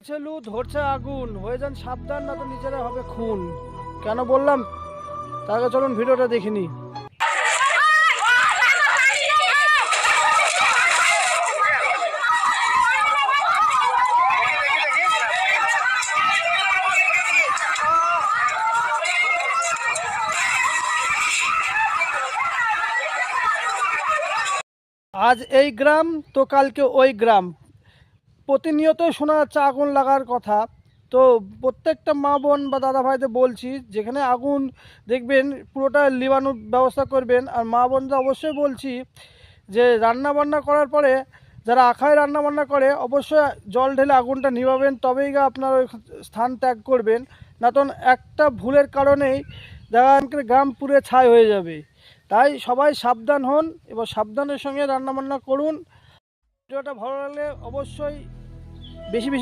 ছেলু ধরছে আগুন, হয়ে যান সাবধান, না তো নিজেরা হবে খুন। কেন বললাম তাকে, চলুন ভিডিওটা দেখিনি। আজ এই গ্রাম তো কালকে ওই গ্রাম, প্রতিনিয়ত শোনা যাচ্ছে আগুন লাগার কথা। তো প্রত্যেকটা মা বোন বা দাদা ভাইদের বলছি, যেখানে আগুন দেখবেন পুরোটা লিবানোর ব্যবস্থা করবেন। আর মা বোনদের অবশ্যই বলছি যে রান্না বান্না করার পরে যারা আখায় রান্না বান্না করে অবশ্যই জল ঢেলে আগুনটা নিভাবেন, তবেই গা আপনার ওই স্থান ত্যাগ করবেন। না তো একটা ভুলের কারণেই দেখা যাচ্ছে গ্রাম পুড়ে ছাই হয়ে যাবে। তাই সবাই সাবধান হন এবং সাবধানের সঙ্গে রান্না বান্না করুন। ভিডিওটা ভালো লাগলে অবশ্যই বেশি বেশি